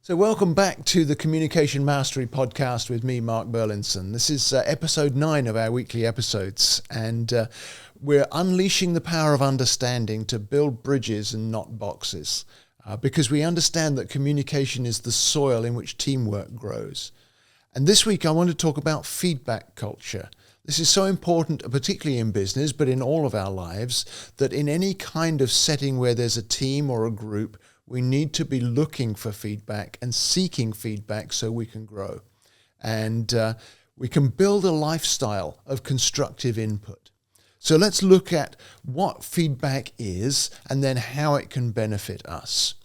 So welcome back to the Communication Mastery Podcast with me, Mark Burlinson. This is episode 9 of our weekly episodes, and we're unleashing the power of understanding to build bridges and not boxes, because we understand that communication is the soil in which teamwork grows. And this week I want to talk about feedback culture. This is so important, particularly in business, but in all of our lives, that in any kind of setting where there's a team or a group, we need to be looking for feedback and seeking feedback so we can grow. And we can build a lifestyle of constructive input. So let's look at what feedback is and then how it can benefit us.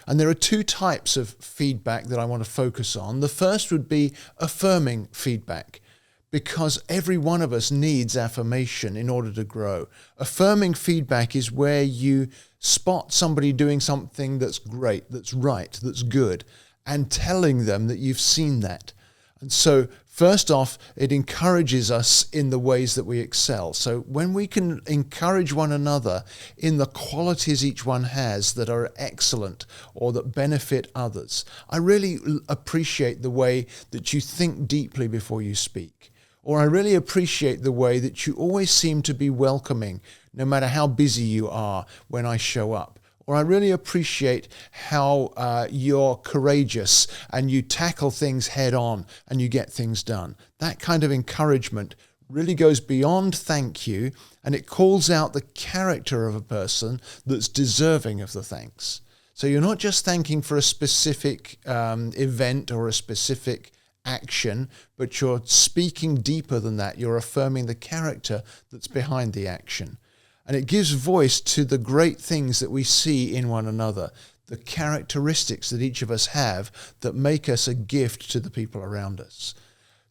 And there are 2 types of feedback that I want to focus on. The first would be affirming feedback, because every one of us needs affirmation in order to grow. Affirming feedback is where you spot somebody doing something that's great, that's right, that's good, and telling them that you've seen that. And so first off, it encourages us in the ways that we excel. So when we can encourage one another in the qualities each one has that are excellent or that benefit others, I really appreciate the way that you think deeply before you speak. Or I really appreciate the way that you always seem to be welcoming, no matter how busy you are when I show up. Or I really appreciate how you're courageous and you tackle things head on and you get things done. That kind of encouragement really goes beyond thank you, and it calls out the character of a person that's deserving of the thanks. So you're not just thanking for a specific event or a specific action, but you're speaking deeper than that. You're affirming the character that's behind the action. And it gives voice to the great things that we see in one another, the characteristics that each of us have that make us a gift to the people around us.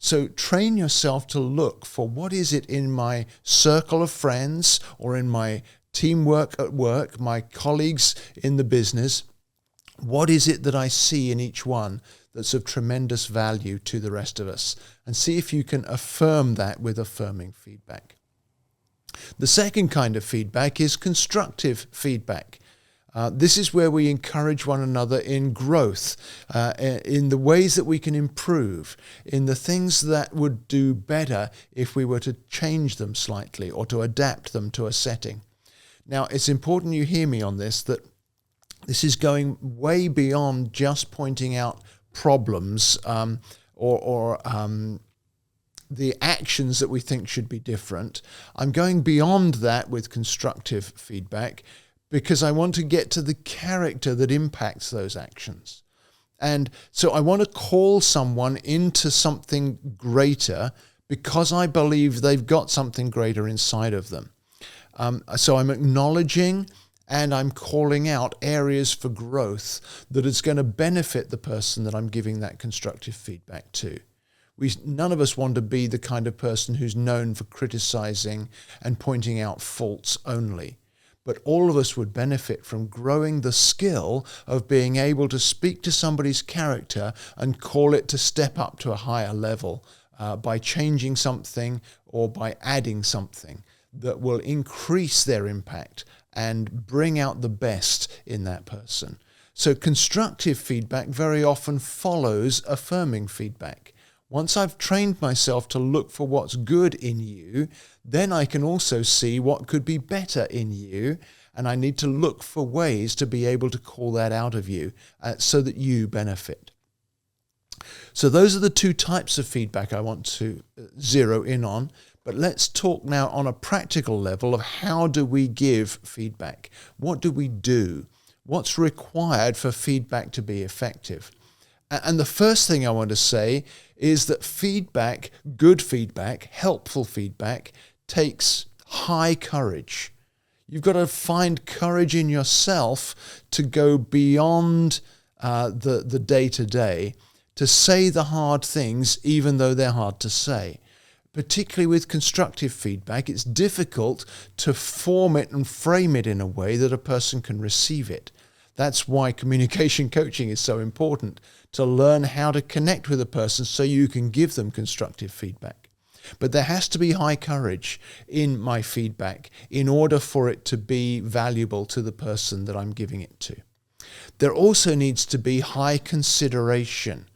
So train yourself to look for what is it in my circle of friends or in my teamwork at work, my colleagues in the business. What is it that I see in each one that's of tremendous value to the rest of us? And see if you can affirm that with affirming feedback. The second kind of feedback is constructive feedback. This is where we encourage one another in growth, in the ways that we can improve, in the things that would do better if we were to change them slightly or to adapt them to a setting. Now, it's important you hear me on this, that this is going way beyond just pointing out problems or the actions that we think should be different. I'm going beyond that with constructive feedback because I want to get to the character that impacts those actions. And so I want to call someone into something greater because I believe they've got something greater inside of them. So I'm acknowledging and I'm calling out areas for growth that is going to benefit the person that I'm giving that constructive feedback to. None of us want to be the kind of person who's known for criticizing and pointing out faults only. But all of us would benefit from growing the skill of being able to speak to somebody's character and call it to step up to a higher level by changing something or by adding something that will increase their impact and bring out the best in that person. So constructive feedback very often follows affirming feedback. Once I've trained myself to look for what's good in you, then I can also see what could be better in you, and I need to look for ways to be able to call that out of you so that you benefit. So those are the 2 types of feedback I want to zero in on. But let's talk now on a practical level of how do we give feedback? What do we do? What's required for feedback to be effective? And the first thing I want to say is that feedback, good feedback, helpful feedback, takes high courage. You've got to find courage in yourself to go beyond the day-to-day, to say the hard things even though they're hard to say. Particularly with constructive feedback, it's difficult to form it and frame it in a way that a person can receive it. That's why communication coaching is so important, to learn how to connect with a person so you can give them constructive feedback. But there has to be high courage in my feedback in order for it to be valuable to the person that I'm giving it to. There also needs to be high consideration.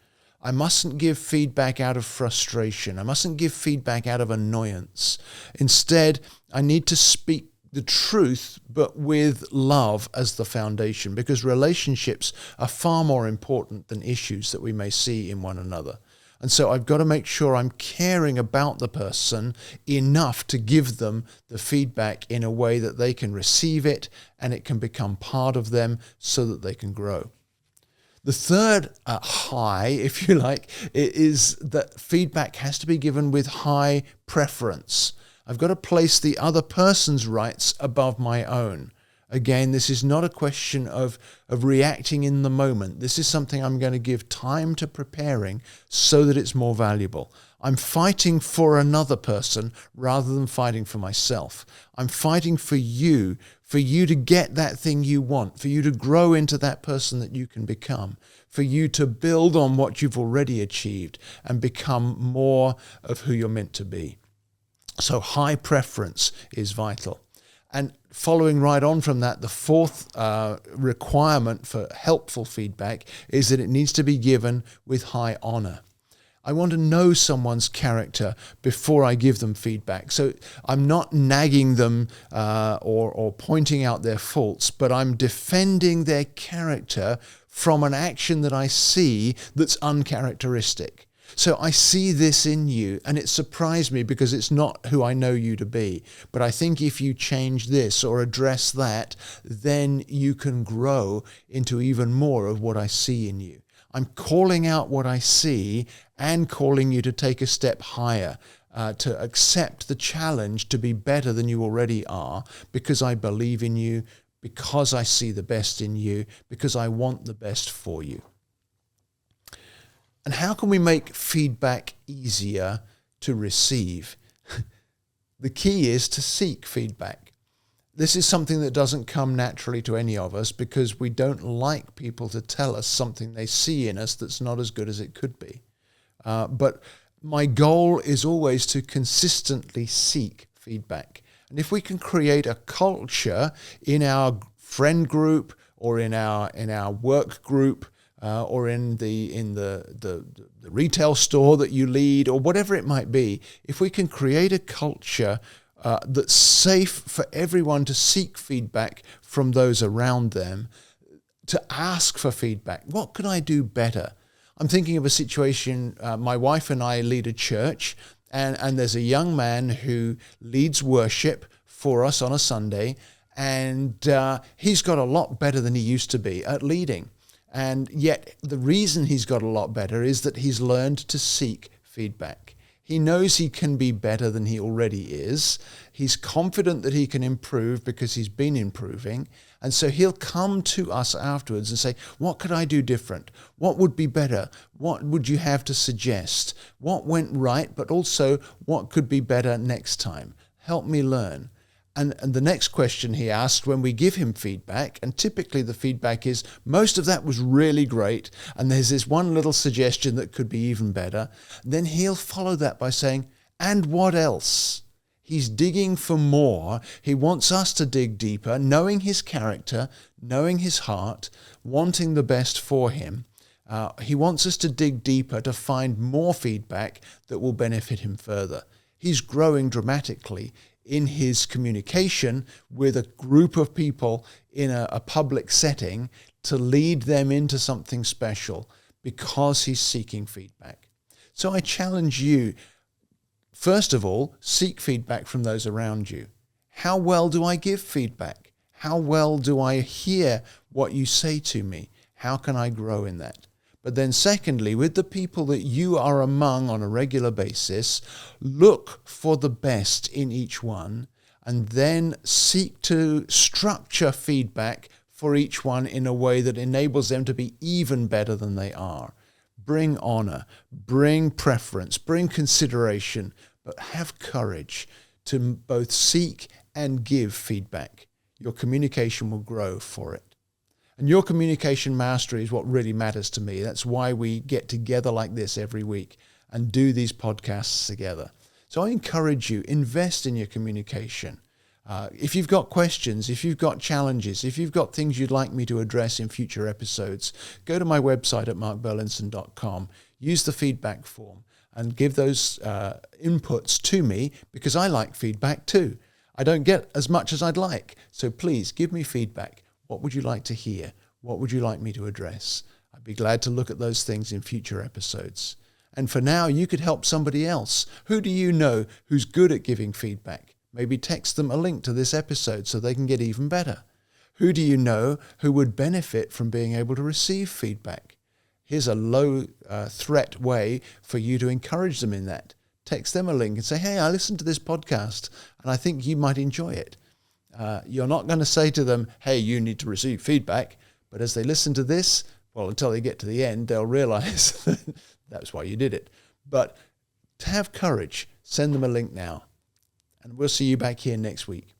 I mustn't give feedback out of frustration. I mustn't give feedback out of annoyance. Instead, I need to speak the truth, but with love as the foundation, because relationships are far more important than issues that we may see in one another. And so I've got to make sure I'm caring about the person enough to give them the feedback in a way that they can receive it and it can become part of them so that they can grow. The third high, if you like, is that feedback has to be given with high preference. I've got to place the other person's rights above my own. Again, this is not a question of reacting in the moment. This is something I'm going to give time to preparing so that it's more valuable. I'm fighting for another person rather than fighting for myself. I'm fighting for you to get that thing you want, for you to grow into that person that you can become, for you to build on what you've already achieved and become more of who you're meant to be. So high preference is vital. And following right on from that, the fourth requirement for helpful feedback is that it needs to be given with high honor. I want to know someone's character before I give them feedback. So I'm not nagging them or pointing out their faults, but I'm defending their character from an action that I see that's uncharacteristic. So I see this in you, and it surprised me because it's not who I know you to be. But I think if you change this or address that, then you can grow into even more of what I see in you. I'm calling out what I see and calling you to take a step higher, to accept the challenge to be better than you already are, because I believe in you, because I see the best in you, because I want the best for you. And how can we make feedback easier to receive? The key is to seek feedback. This is something that doesn't come naturally to any of us because we don't like people to tell us something they see in us that's not as good as it could be. But my goal is always to consistently seek feedback. And if we can create a culture in our friend group or in our work group, or in the retail store that you lead, or whatever it might be, if we can create a culture that's safe for everyone to seek feedback from those around them, to ask for feedback. What can I do better? I'm thinking of a situation, my wife and I lead a church, and there's a young man who leads worship for us on a Sunday, and he's got a lot better than he used to be at leading. And yet the reason he's got a lot better is that he's learned to seek feedback. He knows he can be better than he already is. He's confident that he can improve because he's been improving. And so he'll come to us afterwards and say, what could I do different? What would be better? What would you have to suggest? What went right, but also what could be better next time? Help me learn. And the next question he asked when we give him feedback, and typically the feedback is, most of that was really great, and there's this one little suggestion that could be even better, then he'll follow that by saying, and what else? He's digging for more. He wants us to dig deeper, knowing his character, knowing his heart, wanting the best for him. He wants us to dig deeper to find more feedback that will benefit him further. He's growing dramatically in his communication with a group of people in a public setting to lead them into something special because he's seeking feedback. So I challenge you, first of all, seek feedback from those around you. How well do I give feedback? How well do I hear what you say to me? How can I grow in that? But then secondly, with the people that you are among on a regular basis, look for the best in each one and then seek to structure feedback for each one in a way that enables them to be even better than they are. Bring honor, bring preference, bring consideration, but have courage to both seek and give feedback. Your communication will grow for it. And your communication mastery is what really matters to me. That's why we get together like this every week and do these podcasts together. So I encourage you, invest in your communication. If you've got questions, if you've got challenges, if you've got things you'd like me to address in future episodes, go to my website at markburlinson.com, use the feedback form and give those inputs to me, because I like feedback too. I don't get as much as I'd like. So please give me feedback. What would you like to hear? What would you like me to address? I'd be glad to look at those things in future episodes. And for now, you could help somebody else. Who do you know who's good at giving feedback? Maybe text them a link to this episode so they can get even better. Who do you know who would benefit from being able to receive feedback? Here's a low threat way for you to encourage them in that. Text them a link and say, hey, I listened to this podcast and I think you might enjoy it. You're not going to say to them, hey, you need to receive feedback. But as they listen to this, well, until they get to the end, they'll realize that's why you did it. But to have courage, send them a link now. And we'll see you back here next week.